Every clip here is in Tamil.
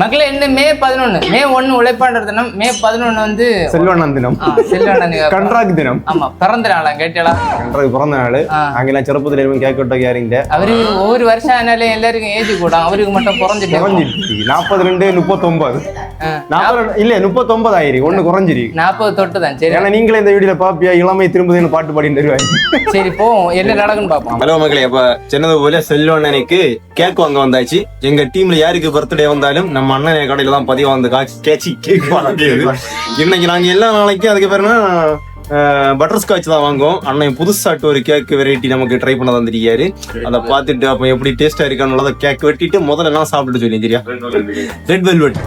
மக்களே இந்த மே 11 மே 1 உழைப்பாளர் தினம், மே 11 வந்து செல்வண்ணன் தினம், செல்வண்ணன் கன்றாக் தினம். ஆமா, பிறந்த நாளா கேட்டா? கன்றாக் பிறந்த நாள். அங்கெல்லாம் சிறப்புல எதுவும் கேக் விட்ட கேரிங்க. அவரு ஒவ்வொரு வருஷம் ஆனாலே எல்லாருக்கும் ஏஜ் கூட, அவருக்கு மட்டும் குறைஞ்சிட்டு 42 39 இல்ல 39 ஆயிரு, ஒண்ணு குறைஞ்சிரு 40 தொட்டு தான். சரி, ஏன்னா நீங்களே இந்த வீடியோல பாப்பியா இளமை திரும்புதுன்னு பாட்டு பாடிட்டு வருவாங்க. சரி போவோம், என்ன நடக்குன்னு பாப்போம். ஹலோ மக்களே, அப்ப சின்னது போல செல்வண்ணனுக்கு கேக் வாங்க வந்தாச்சு. எங்க டீம்ல யாருக்கு பர்த்டே வந்தாலும் நம்ம அண்ணன் கடையில தான் பதிவா வந்து கேச்சி கேக் வாங்கியது. இன்னைக்கு நாங்க எல்லா நாளைக்கும் அதுக்கு பேருனா பட்டர் ஸ்காட்ச் தான் வாங்குவோம். அண்ணன் புதுசாட்டு ஒரு கேக் வெரைட்டி நமக்கு ட்ரை பண்ண தந்திருக்காரு. அதை பார்த்துட்டு அப்ப எப்படி டேஸ்டா இருக்கான்னு கேக் வெட்டிட்டு முதல்ல நான் சாப்பிட்டு சொல்லி சரியா. ரெட் வெல்வெட்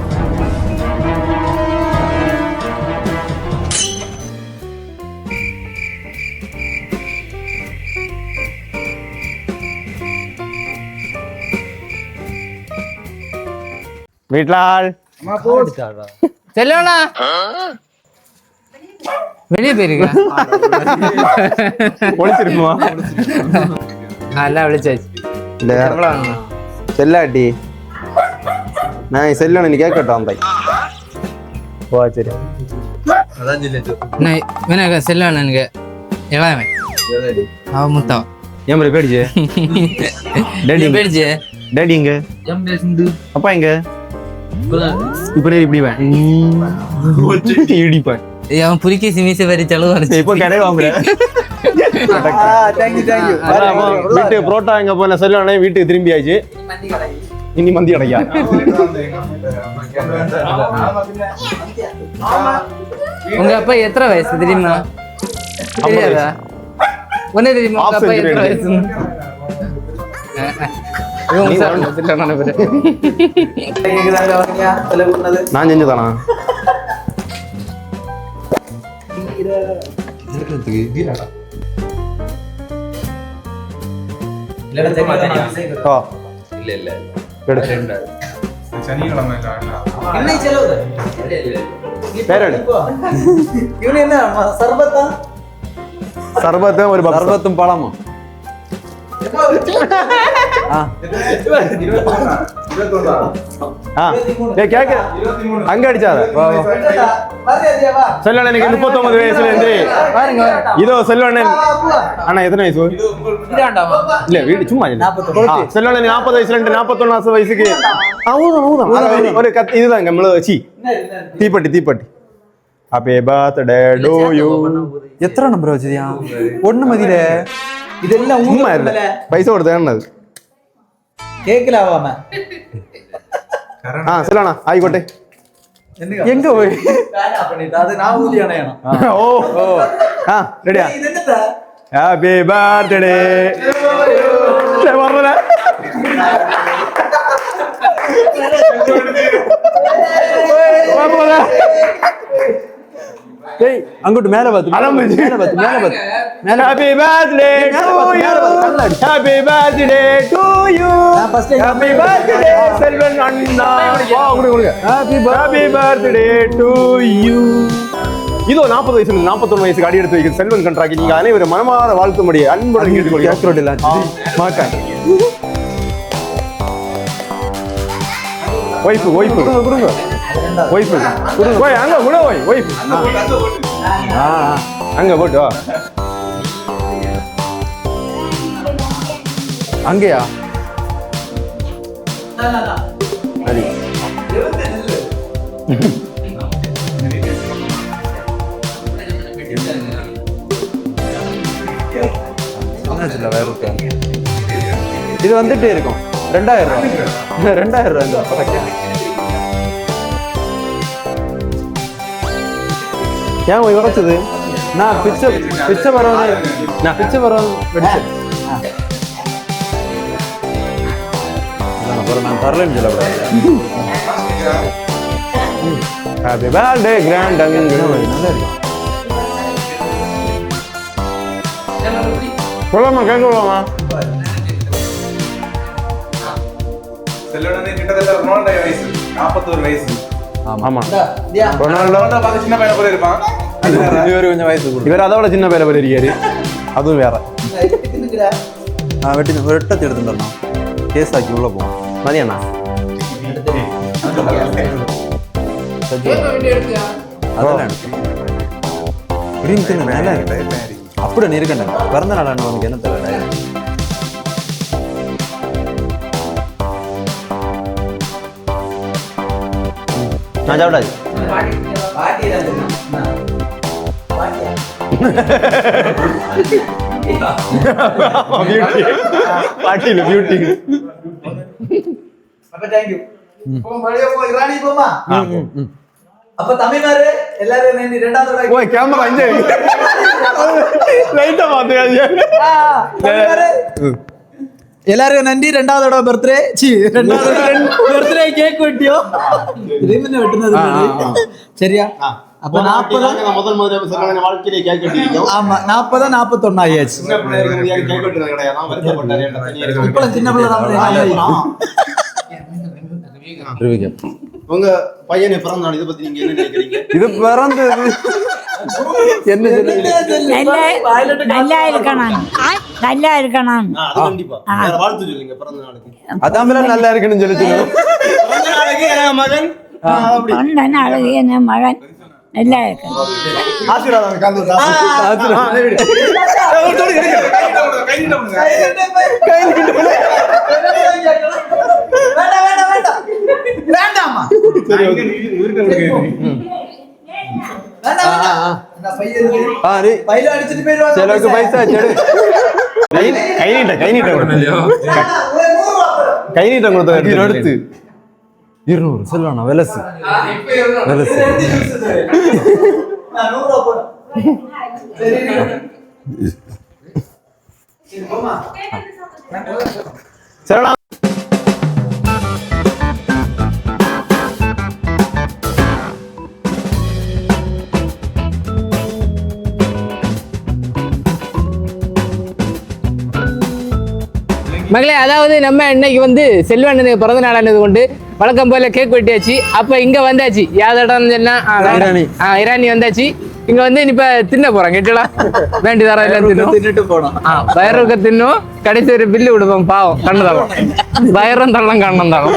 வீட்லால் செல்வண்ணா வெளியே போயிருக்க ஒழிச்சிருக்குமா? எல்லாம் விழிச்சாச்சு. செல்லாட்டி நான் செல்லவன் கேட்கட்டும் வந்தாய். ஓ சரி, விநாயக செல்வண்ணனுக்கு எல்லாம் அவ முத்தா ஏன் பேடிச்சு டேடி பேடிச்சு டேடி எங்க அப்பா எங்க இப்ப இப்படி இடிப்பேன். அவன் புரிக்கி சிமிசை வரி செலவு இப்போ கடை வாங்குறேன். வீட்டு புரோட்டா எங்க போன செல்வனே வீட்டுக்கு திரும்பியாச்சு. இனி மந்தி அடையா உங்க அப்பா எத்தனை வயசு தெரியுமா? தெரியாதா? ஒன்னே தெரியுமா உங்க அப்பா எத்தனை வயசு? நான் செஞ்சுதானா? சர்பத்தும் ஒரு சர்பத்தும் பழமும் அங்க அடிச்சாத செல்வண்ணனுக்கு 39 வயசுல இருந்து இதோ செல்வண்ணன் அண்ணா எத்தனை வயசு இல்ல வீடு சும்மா செல்வண்ணன் 40 வயசுல இருந்து 41 வயசுக்கு ஒரு இதுதாங்க மிளச்சி தீப்பட்டி ஹாப்பி பர்த்டே டு யூ. எத்தனை நம்பர் வச்சதியா? ஒண்ணு மதியில இதெல்லாம் உண்மை இல்ல, பைசா கொடுத்தது கேக்கல ஆவாம. செல்லண்ணா ஆயிக்கோட்டே எங்க போய் அது நான் ஊதியான ஓ ஓ ரெடியா? ஹாப்பி பர்த்டே வரல டேய் அங்கோட்டு மேல பாத்து மேல பாத்து happy birthday to you, happy birthday to you, happy birthday Selvan அண்ணா. வா குடுங்க ஹாப்பி பர்த்டே டு யூ. இதோ 40 வயசுல 41 வயசுக்கு அடி எடுத்து வைக்கிற செல்வன் கன்றாக்கி நீங்க அனைவரும் மனமார வாழ்த்தும்படி அன்புடன் கேட்டுக்கொள்கிறேன். மாட்டாங்க ஒய்ஃபு கொடுங்க ஒய்ஃபு கொடுங்க. ஓய் அங்க கூட ஒய்ஃபு அங்க போட்டு வா. அங்கயா சரி இது வந்துட்டே இருக்கும். 2000 ரூபாய் 2000 ரூபாய் இந்த படக்கு. ஏன் உரைச்சது? நான் பிச்சை வரவன் வெடிச்சேன். நான் தரலன்னு சொல்லக்கூடாது. Happy birthday grand uncle. நல்லா இருக்கும். சொல்லலாமா கேட்க விடலாமா? செல்வண்ணன் கிட்டத்தட்ட ரொனால்டோ வயசு 41 வயசு. ஆமா ரொனால்டோ பார்க்க சின்ன பையன் போல இருப்பான். இவர் கொஞ்சம் வயசு கூட. இவர் அதோட சின்ன பேரை போல இருக்காரு. அதுவும் வேற. வெட்டி ஒரு எட்டத்தை எடுத்துட்டு கேஸ் ஆக்கி உள்ள போவோம். மதியாண்ணா அதெல்லாம் green தின்னு நல்லா இருக்கு. அப்படி இருக்கேன் பிறந்த நாள் உனக்கு என்ன தவிர நான் சாப்பிடாது பாட்டியில் பியூட்டி அப்ப தமிழ்நாடு எல்லாரும் இரண்டாவது ஓ கேமரா இங்க லைட்டா பாத்துக்காதீங்க எல்லாருக்கும் நன்றி. ரெண்டாவதோட பர்த்டே பர்த்டே கேக் வெட்டியோ இதே மாதிரி வெட்டினது சரியா? அப்ப 40 முதல் முதல்ல வாழ்க்கையிலே கேக் வெட்டிருக்கோம். ஆமா 40 41 ஆயாச்சு. சின்ன பிள்ளை இருக்கும்போது யாரும் கேக் வெட்டுறது கிடையாது. நான் வருத்தப்பட்டாரு என்கிட்ட தனியா இருக்கு. இப்ப சின்ன பிள்ளை தான். உங்க பையனை பிறந்த நாள் இதை பத்தி நீங்க என்ன நினைக்கிறீங்க? இது பிறந்தது என்ன நல்லா இருக்கணும், நல்லா இருக்கணும். அது கண்டிப்பா. வேற வாழ்த்து சொல்லுங்க பிறந்த நாளுக்கு. அதான் நல்லா இருக்குன்னு சொல்லி பிறந்த நாளுக்கு என் மகன் அப்படி பொண்ணு அழகு என்ன மகன் நல்லா இருக்கணும். ஆசீர்வாதம் காந்து வேண்டாமா பையில அடிச்சிட்டு போயிருவாங்க. சிலருக்கு பைசா கை நீட்டம் கொடுத்த அடுத்து 200 செல்வானா வெலசு வெலசு நான் 100 ரூபாய் போறேன். சரி போமா. சரிடா. மகளே, அதாவது நம்ம இன்னைக்கு வந்து செல்வண்ணனுக்கு பிறந்த நாளானது கொண்டு வழக்கம் போல கேக் வெட்டியாச்சு. அப்ப இங்க வந்தாச்சு யாதடம் சொன்னா இரானி வந்தாச்சு. இங்க வந்து இப்ப தின்ன போறோம் கேட்டா வேண்டி தர எல்லாம் தின்னுட்டு போனோம். வயருக்கு தின்னும் கடைசி ஒரு பில்லு விடுவோம். பாவம் கண்ணு தரோம் வயரும் தள்ளம் கண்ணம் தரோம்.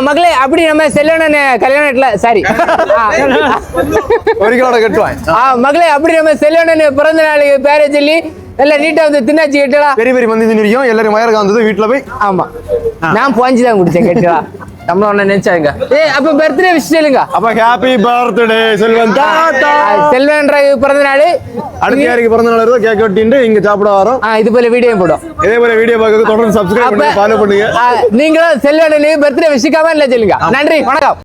மகளே, அப்படி நம்ம செல்வண்ணன் கல்யாணத்துல சாரி ஒரு கிலோ கட்டுவான். மகளே, அப்படி நம்ம செல்வண்ணன் பிறந்த நாளுக்கு பேரை சொல்லி எல்லாம் நீட்டா வந்து தின்னாச்சு கேட்டா பெரிய பெரிய மந்தி தின்னுரியும். எல்லாரும் வயருக்கு வந்தது வீட்டுல போய். ஆமா, நான் போஞ்சுதான் குடிச்சேன் கேட்டா. நம்மள ஒண்ணு நினைச்சாங்க. அப்ப பர்த்டே விஷ் சொல்லுங்க. அப்ப ஹாப்பி பர்த்டே செல்வன் தாத்தா. செல்வன் பிறந்த நாள். அடுத்த யாருக்கு பிறந்த நாள் இருக்கோ கேக் வெட்டிட்டு இங்க சாப்பிட வரோம். இது போல வீடியோ போடும். இதே போல வீடியோ பார்க்க தொடர்ந்து சப்ஸ்கிரைப் பண்ணி ஃபாலோ பண்ணுங்க. நீங்களும் செல்வனுக்கு பர்த்டே விஷ் கமெண்ட்ல சொல்லுங்க. நன்றி, வணக்கம்.